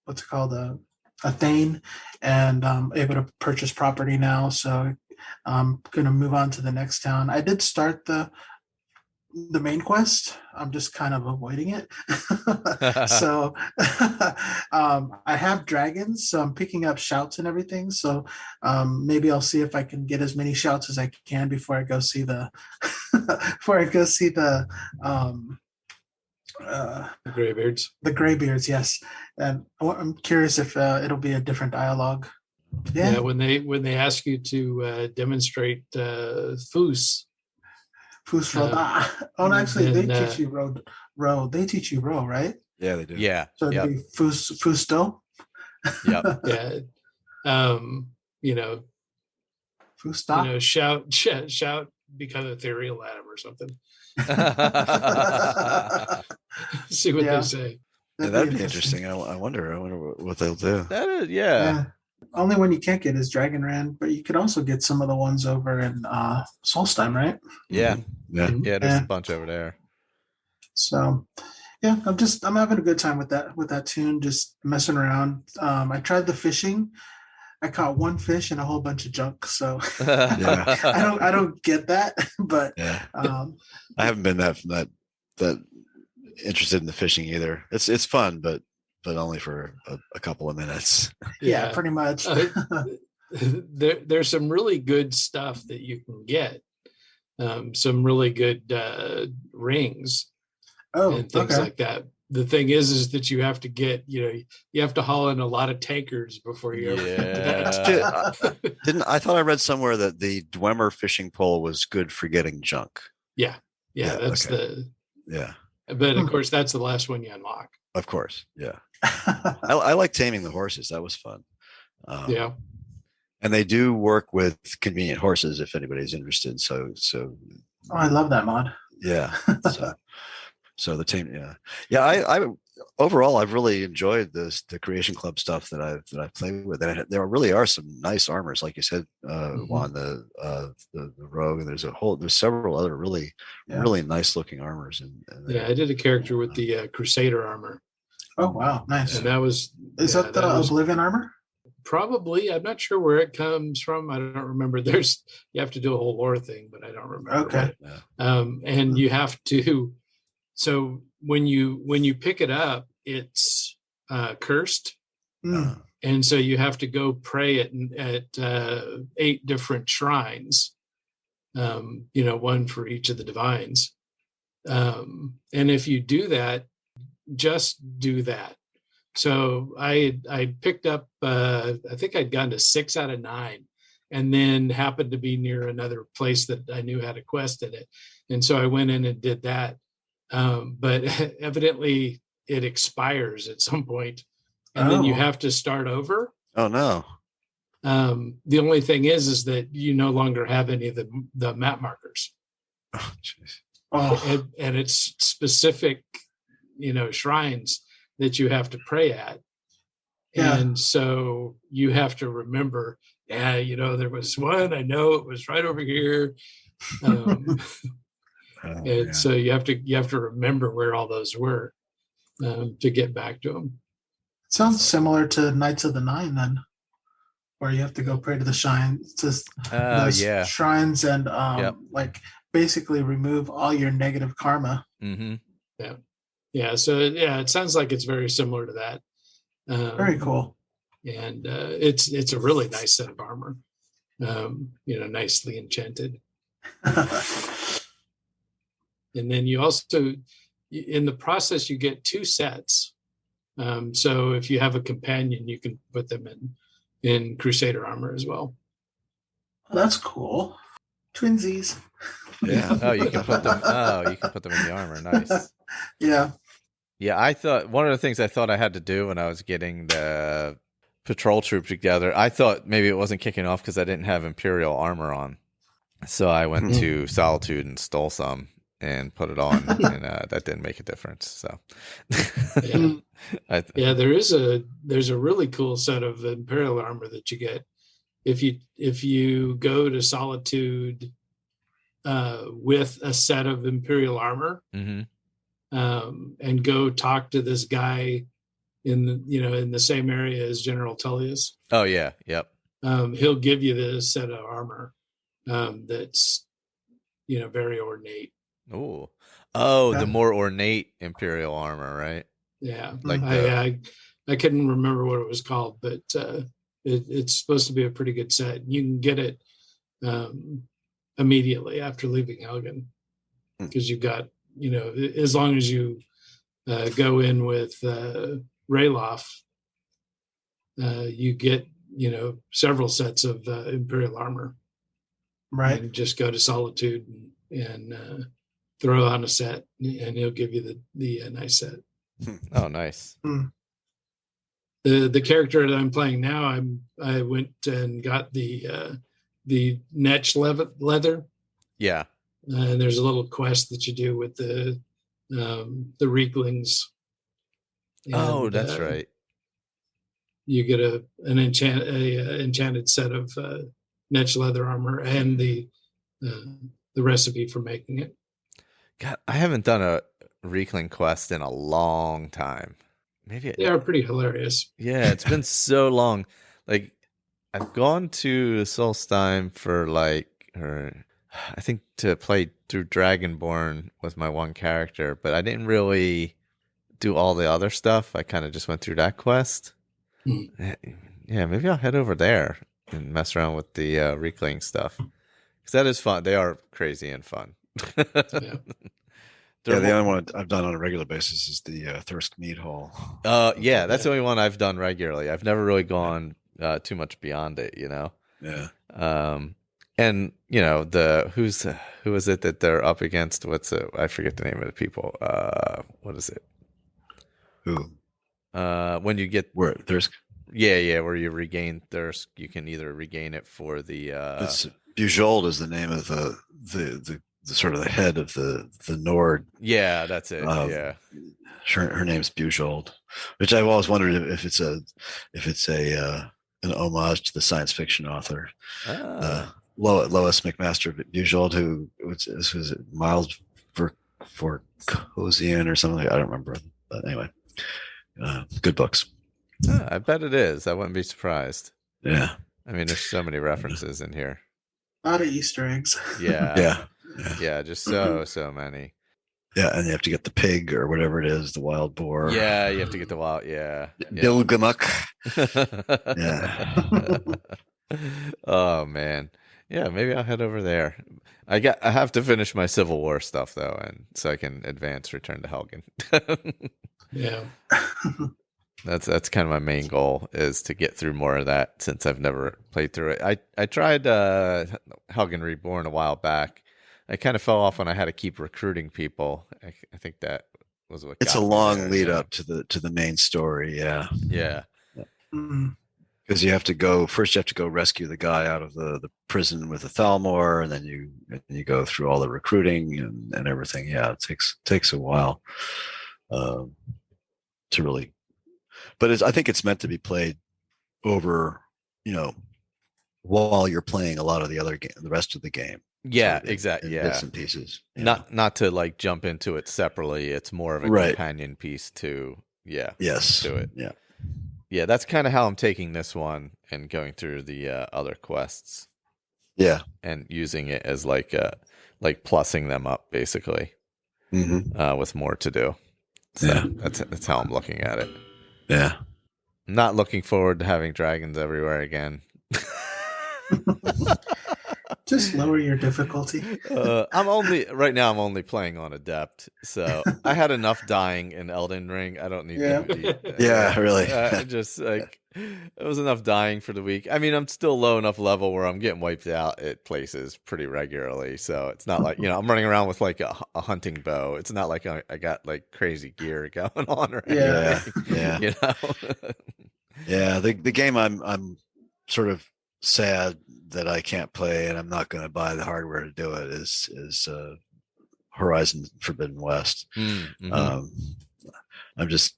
what's it called, a Thane, and I'm able to purchase property now, so I'm gonna move on to the next town. I did start the main quest. I'm just kind of avoiding it. So I have dragons, so I'm picking up shouts and everything. So maybe I'll see if I can get as many shouts as I can before I go see the
the Greybeards.
The Greybeards, yes. And I'm curious if it'll be a different dialogue.
Yeah, when they ask you to demonstrate Foos.
Foos roll. Actually, they teach you row. They teach you row, right?
Yeah, they do.
Yeah.
So it'd be Fusto.
Yep.
Yeah.
Fusta.
Shout become ethereal Adam or something. See what they say.
That'd be interesting. I wonder what they'll do.
That is, yeah.
Only one you can't get is Dragonrand, but you could also get some of the ones over in Solstheim, right?
Yeah.
Mm-hmm.
Yeah, there's a bunch over there.
So I'm having a good time with that tune, just messing around. I tried the fishing. I caught one fish and a whole bunch of junk. So I don't get that, but
I haven't been that interested in the fishing either. It's fun, but only for a couple of minutes.
Yeah, pretty much.
There's some really good stuff that you can get. Some really good rings and things like that. the thing is that you have to get, you have to haul in a lot of tankers before you ever get to
that. I thought I read somewhere that the Dwemer fishing pole was good for getting junk.
Yeah. That's
okay.
But of course, that's the last one you unlock.
Of course, yeah. I like taming the horses. That was fun.
Yeah.
And they do work with convenient horses if anybody's interested. So.
Oh, I love that mod.
Yeah. So the team, yeah. I overall, I've really enjoyed the Creation Club stuff that I've played with. And there really are some nice armors, like you said, Juan, the Rogue, and there's several other really nice looking armors. And
I did a character with the Crusader armor.
Oh wow, nice!
And that was
that the Oblivion armor?
Probably. I'm not sure where it comes from. I don't remember. You have to do a whole lore thing, but I don't remember.
Okay.
And you have to. So when you pick it up, it's cursed, and so you have to go pray at 8 different shrines. One for each of the divines. And if you do that, just do that. So I picked up, I think I'd gotten to 6 out of 9, and then happened to be near another place that I knew had a quest in it. And so I went in and did that. But evidently it expires at some point, and then you have to start over.
Oh no.
The only thing is that you no longer have any of the map markers.
Oh, jeez.
And it's specific, shrines that you have to pray at. Yeah. And so you have to remember, there was one, I know it was right over here. So you have to remember where all those were to get back to them.
It sounds similar to Knights of the Nine then, where you have to go pray to the shrines, shrines, and like basically remove all your negative karma.
Mm-hmm.
Yeah. So it sounds like it's very similar to that.
Very cool.
And it's a really nice set of armor. Nicely enchanted. And then you also, in the process, you get 2 sets. So if you have a companion, you can put them in Crusader armor as well.
Oh, that's cool. Twinsies.
Yeah.
You can put them in the armor. Nice.
Yeah.
Yeah, I thought one of the things I thought I had to do when I was getting the patrol troop together, I thought maybe it wasn't kicking off because I didn't have Imperial armor on. So I went to Solitude and stole some and put it on, and that didn't make a difference. So
there's a really cool set of Imperial armor that you get if you go to Solitude with a set of Imperial armor, and go talk to this guy in the same area as General Tullius.
Oh yeah, yep.
He'll give you this set of armor that's very ornate.
The more ornate Imperial armor, right?
Yeah, like I couldn't remember what it was called, but it's supposed to be a pretty good set. You can get it immediately after leaving Helgen, because you've got as long as you go in with Rayloff, you get several sets of Imperial armor.
Right.
And just go to Solitude and throw on a set, and he'll give you the nice set.
Oh, nice.
The character that I'm playing now, I went and got the Netch leather.
Yeah.
And there's a little quest that you do with the Reeklings.
And, that's right.
You get an enchanted set of Netch leather armor and the recipe for making it.
God, I haven't done a Reekling quest in a long time. Maybe
they are pretty hilarious.
Yeah, it's been so long. Like, I've gone to Solstheim for I think to play through Dragonborn with my one character, but I didn't really do all the other stuff. I kind of just went through that quest. Yeah, maybe I'll head over there and mess around with the Reekling stuff, because that is fun. They are crazy and fun.
the only one I've done on a regular basis is the Thirsk Mead Hall.
Yeah, that's the only one I've done regularly. I've never really gone too much beyond it,
Yeah.
And who is it that they're up against? I forget the name of the people. What is it?
Who?
When you get
where Thirsk?
Yeah, where you regain Thirsk, you can either regain it for the.
It's Bujold is the name of the sort of the head of the Nord.
Yeah, that's it. Yeah.
Her name's Bujold, which I've always wondered if it's an homage to the science fiction author Lois McMaster Bujold, who was Miles Vorkosian or something. I don't remember, but anyway, good books.
I bet it is. I wouldn't be surprised.
Yeah,
I mean, there's so many references in here.
A lot of Easter eggs.
Yeah. Just so many.
Yeah, and you have to get the pig or whatever it is, the wild boar.
Yeah, you have to get the wild. Yeah.
Bilgamuk.
Yeah. Oh man. Yeah, maybe I'll head over there. I have to finish my Civil War stuff though, and so I can advance Return to Helgen.
Yeah.
That's kind of my main goal, is to get through more of that, since I've never played through it. I tried Helgen Reborn a while back. I kind of fell off when I had to keep recruiting people. I think that was what.
It's a long lead up to the main story. Yeah.
Yeah.
Because you have to go rescue the guy out of the prison with the Thalmor, and then you go through all the recruiting and everything. Yeah, it takes a while to really. But I think it's meant to be played over, while you're playing a lot of the rest of the game.
Yeah, exactly. Yeah,
bits and pieces.
Not to like jump into it separately. It's more of a companion piece to to it. Yeah. That's kind of how I'm taking this one and going through the other quests.
Yeah,
and using it as like plussing them up basically, with more to do. So that's how I'm looking at it.
Yeah,
I'm not looking forward to having dragons everywhere again.
Just lower your difficulty.
I'm only playing on Adept, so I had enough dying in Elden Ring. I don't need to.
Really.
Just like it was enough dying for the week. I mean, I'm still low enough level where I'm getting wiped out at places pretty regularly, so it's not like I'm running around with like a hunting bow. It's not like I got like crazy gear going on or anything.
Yeah. Yeah, the game I'm sort of sad that I can't play, and I'm not going to buy the hardware to do it, is Horizon Forbidden West. I'm just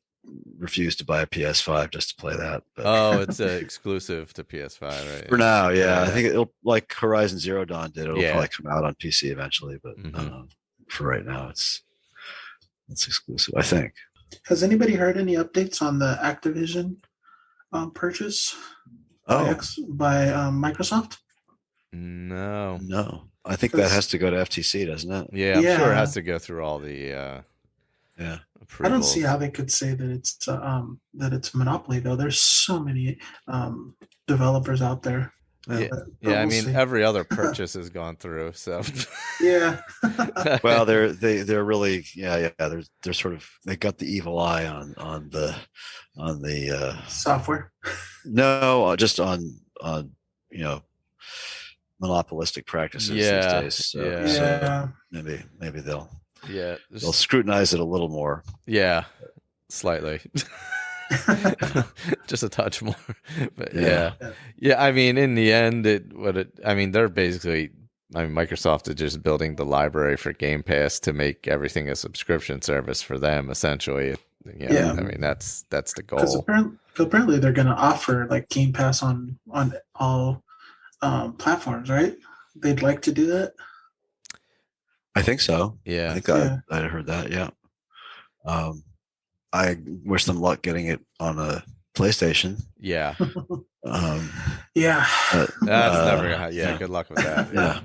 refused to buy a PS5 just to play that. But.
It's exclusive to PS5, right?
For now, yeah. I think it'll, like Horizon Zero Dawn did, it'll probably come out on PC eventually, but for right now it's exclusive, I think. Has
anybody heard any updates on the Activision purchase by Microsoft?
No.
I think that has to go to FTC, doesn't it?
Yeah, I'm sure it has to go through all the approvals.
I don't see how they could say that it's monopoly though. There's so many developers out there.
I
mean, every other purchase has gone through. So
well,
they're really they're sort of, they got the evil eye on the
software.
No, just on monopolistic practices these days. So maybe they'll scrutinize it a little more.
Yeah, slightly. Just a touch more. But I mean, in the end, they're basically, Microsoft is just building the library for Game Pass to make everything a subscription service for them, essentially. I mean, that's the goal.
Because apparently they're going to offer like Game Pass on all platforms, right? They'd like to do that.
I think so.
Yeah,
I think I heard that. Yeah. I wish them luck getting it on a PlayStation.
Yeah.
That's
never gonna happen. Yeah, good luck with that.
Yeah.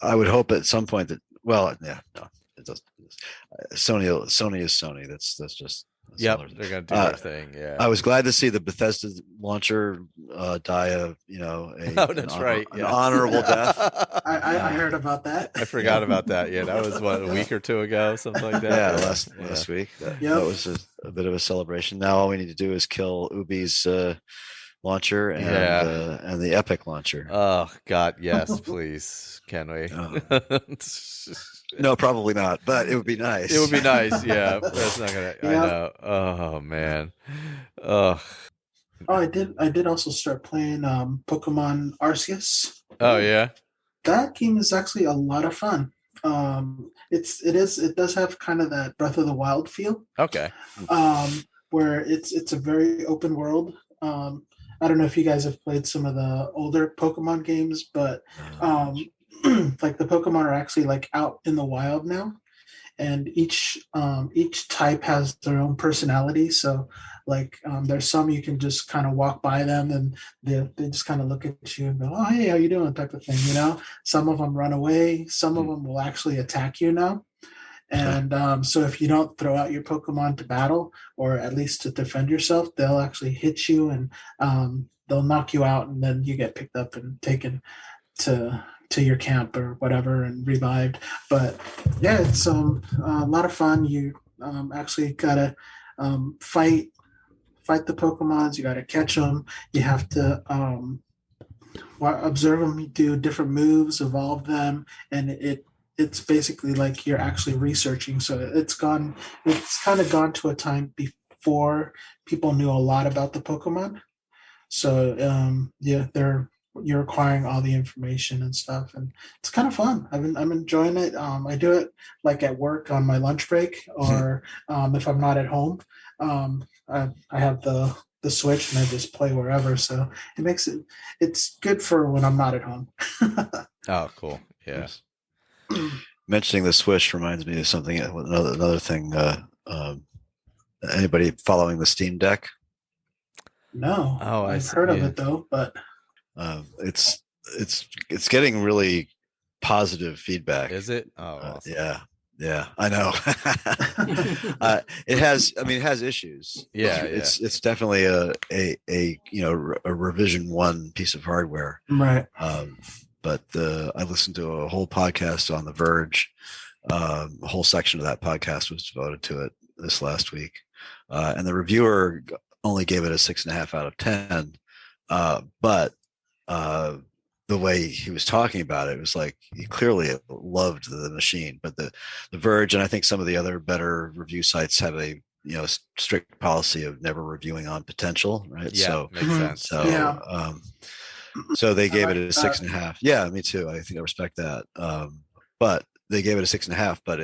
I would hope at some point that, it doesn't. Sony is Sony. That's just.
They're gonna do their thing. Yeah.
I was glad to see the Bethesda launcher die a an honorable death.
I heard about that.
I forgot about that. Yeah, that was a week or two ago, something like that.
Yeah, last week. That was a bit of a celebration. Now all we need to do is kill Ubi's launcher and the Epic launcher.
Oh God, yes, please, can we?
No, probably not. But it would be nice.
It would be nice, yeah. That's not gonna. I know. Oh man. Oh,
I did also start playing Pokemon Arceus.
Oh yeah.
That game is actually a lot of fun. It does have kind of that Breath of the Wild feel.
Okay.
Where it's a very open world. I don't know if you guys have played some of the older Pokemon games, but like the Pokemon are actually like out in the wild now, and each type has their own personality. So like there's some you can just kind of walk by them and they just kind of look at you and go, oh hey, how you doing, type of thing, you know. Some of them run away, some of them will actually attack you now. And so if you don't throw out your Pokemon to battle, or at least to defend yourself, they'll actually hit you and they'll knock you out, and then you get picked up and taken to your camp or whatever and revived. But yeah, it's a lot of fun. You actually gotta fight the Pokemons. You gotta catch them. You have to observe them, do different moves, evolve them, and it's basically like you're actually researching. So it's kind of gone to a time before people knew a lot about the Pokemon. So you're acquiring all the information and stuff, and it's kind of fun. I'm enjoying it. I do it like at work on my lunch break, or if I'm not at home. I have the Switch and I just play wherever. So it's good for when I'm not at home.
Oh, cool. Yeah.
Mentioning the Switch reminds me of something. Another thing. Anybody following the Steam Deck?
No. Oh, I've heard of it though, but
it's getting really positive feedback.
Is it? Oh, awesome.
Yeah, I know. It has issues.
Yeah,
it's definitely a revision 1 piece of hardware.
Right.
But I listened to a whole podcast on The Verge. A whole section of that podcast was devoted to it this last week. And the reviewer only gave it a 6.5 out of 10. But the way he was talking about it was like he clearly loved the machine. But the Verge and I think some of the other better review sites have a strict policy of never reviewing on potential, right?
Yeah, so makes sense.
So yeah. So they gave it a 6.5. Yeah, me too. I think I respect that. But they gave it a 6.5. But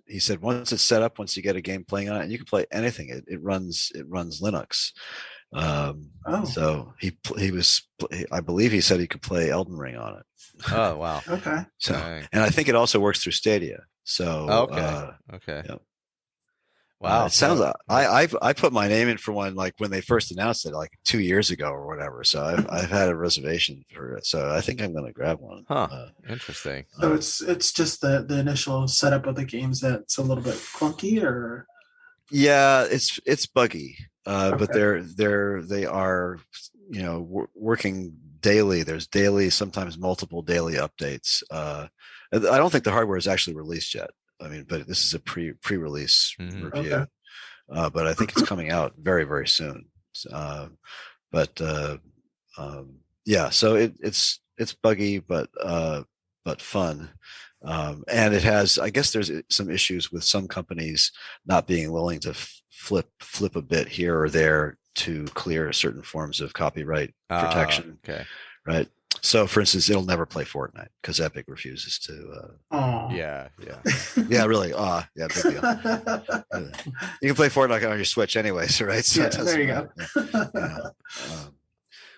he said once it's set up, once you get a game playing on it, and you can play anything. It runs Linux. So I believe he said he could play Elden Ring on it.
Oh wow.
Okay.
So and I think it also works through Stadia. So
okay.
Yeah.
Wow.
It sounds like I put my name in for one like when they first announced it like 2 years ago or whatever. So I've had a reservation for it. So I think I'm going to grab one.
Interesting.
So it's just the initial setup of the games that's a little bit clunky, or
yeah, it's buggy. But they are working daily. There's daily, sometimes multiple daily updates. I don't think the hardware is actually released yet. I mean, but this is a pre-release review. Okay. But I think it's coming out very, very soon. Yeah, so it's buggy, but fun. And it has, I guess there's some issues with some companies not being willing to flip a bit here or there to clear certain forms of copyright protection.
Okay.
Right. So, for instance, it'll never play Fortnite because Epic refuses to.
Yeah.
Yeah, really. Yeah, big deal. You can play Fortnite on your Switch anyways, right? So
there you go.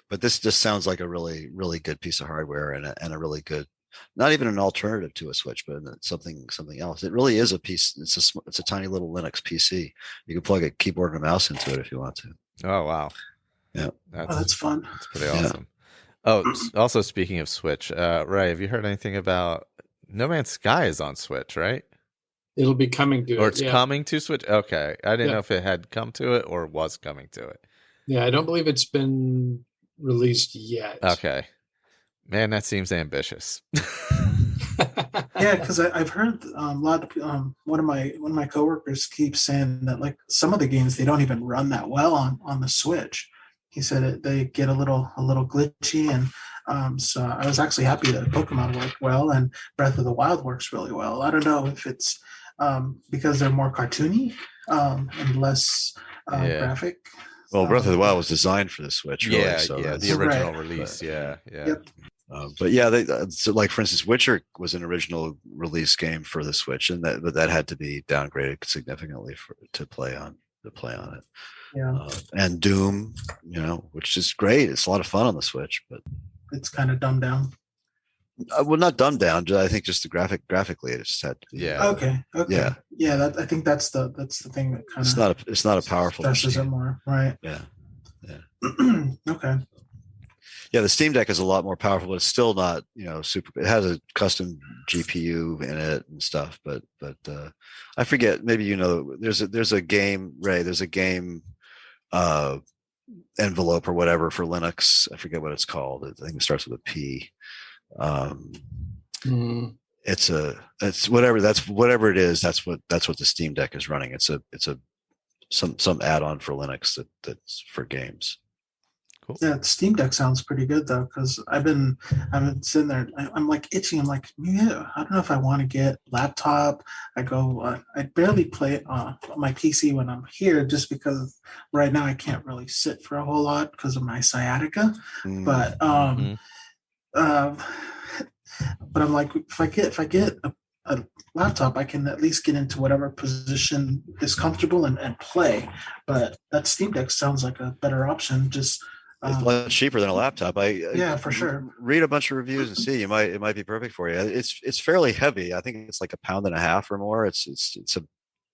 But this just sounds like a really, really good piece of hardware and a really good, not even an alternative to a Switch, but something else. It really is a piece. It's a tiny little Linux PC. You can plug a keyboard and a mouse into it if you want to.
Oh wow.
Yeah,
that's fun.
That's pretty awesome. Oh, also speaking of Switch, Ray, have you heard anything about No Man's Sky is on Switch, right?
It'll be coming to it.
Or it's coming to Switch? Okay. I didn't know if it had come to it or was coming to it.
Yeah, I don't believe it's been released yet.
Okay. Man, that seems ambitious.
Yeah, because I've heard a lot of one of my coworkers keeps saying that like some of the games they don't even run that well on the Switch. He said they get a little glitchy, and so I was actually happy that Pokemon worked well and Breath of the Wild works really well. I don't know if it's because they're more cartoony and less graphic.
Well, Breath of the Wild was designed for the Switch, really.
Yeah,
so
the original release. Yeah.
Yep.
But yeah, so like for instance, Witcher was an original release game for the Switch, and that had to be downgraded significantly to play on it.
Yeah.
And Doom, which is great. It's a lot of fun on the Switch, but
it's kind of dumbed down.
Well, not dumbed down. I think just the graphically, it just had to be.
Yeah.
Okay. Yeah. I think that's the thing that kind of.
It's not a powerful.
Stresses it more, right?
Yeah.
Okay.
Yeah, the Steam Deck is a lot more powerful, but it's still not, super. It has a custom GPU in it and stuff, but I forget. Maybe there's a game, Ray. There's a game envelope or whatever for Linux. I forget what it's called. I think it starts with a P. It's whatever. That's whatever it is. That's what the Steam Deck is running. It's some add-on for Linux that's for games.
Cool.
Yeah, Steam Deck sounds pretty good though, because I've been sitting there. I'm like itching. I'm like, yeah, I don't know if I want to get laptop. I barely play it on my PC when I'm here, just because right now I can't really sit for a whole lot because of my sciatica. But but I'm like, if I get a laptop, I can at least get into whatever position is comfortable and play. But that Steam Deck sounds like a better option. Just
it's much cheaper than a laptop.
Yeah, for sure.
Read a bunch of reviews and see. It might be perfect for you. It's fairly heavy. I think it's like 1.5 pounds or more. It's a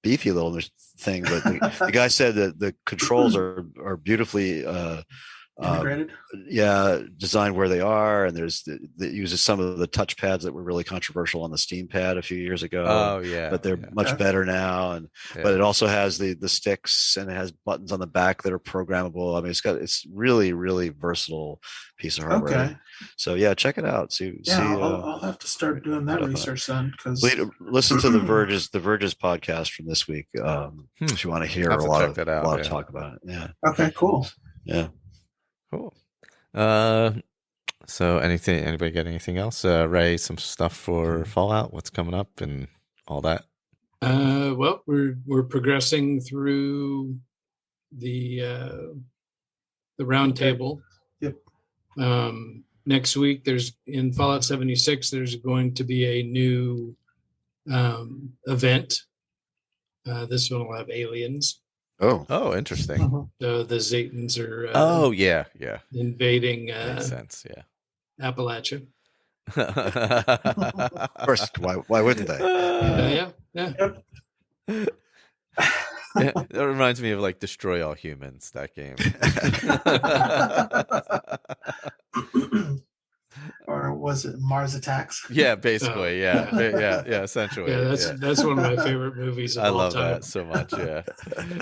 beefy little thing. But the guy said that the controls are beautifully
integrated.
Designed where they are, and it uses some of the touch pads that were really controversial on the Steam Pad a few years ago.
Oh yeah,
but they're much better now, but it also has the sticks, and it has buttons on the back that are programmable. I mean, it's really, really versatile piece of hardware.
Okay.
So yeah, check it out.
I'll have to start doing that research then. Because
listen to the Verge's podcast from this week if you want to hear a lot of talk about it. Yeah.
Okay. Cool.
Yeah.
Cool. So anybody got anything else? Ray, some stuff for Fallout, what's coming up and all that?
Well, we're progressing through the round table.
Yep.
Next week in Fallout 76 there's going to be a new event. This one will have aliens.
Oh, interesting.
The Zetans are invading
makes sense, yeah.
Appalachia.
Of course, why wouldn't they?
Yeah.
Yeah, that reminds me of like Destroy All Humans, that game.
Or was it Mars Attacks?
Yeah, basically. Yeah, essentially.
Yeah, that's one of my favorite movies of all time.
I love that so much. Yeah.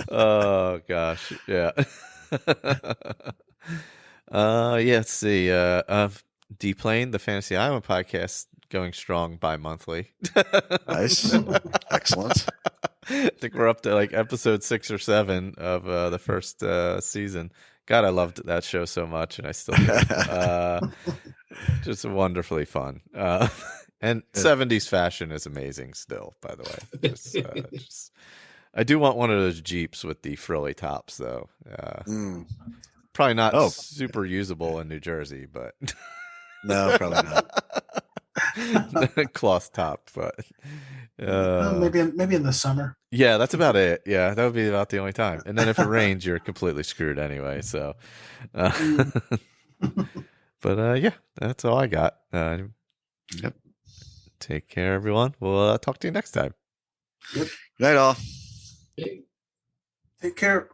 Oh gosh. Yeah. Let's see. Deplane, the Fantasy Island podcast, going strong bi-monthly.
Nice. Excellent.
I think we're up to like episode 6 or 7 of the first season. God, I loved that show so much, and I still do. Just wonderfully fun. And 70s fashion is amazing still, by the way. I do want one of those Jeeps with the frilly tops, though. Probably not super usable in New Jersey, but...
No, probably not.
Cloth top, but...
maybe in the summer.
Yeah, that's about it. Yeah, that would be about the only time. And then if it rains, you're completely screwed anyway. So, but that's all I got.
Yep.
Take care, everyone. We'll talk to you next time.
Yep.
Good night, all.
Take care.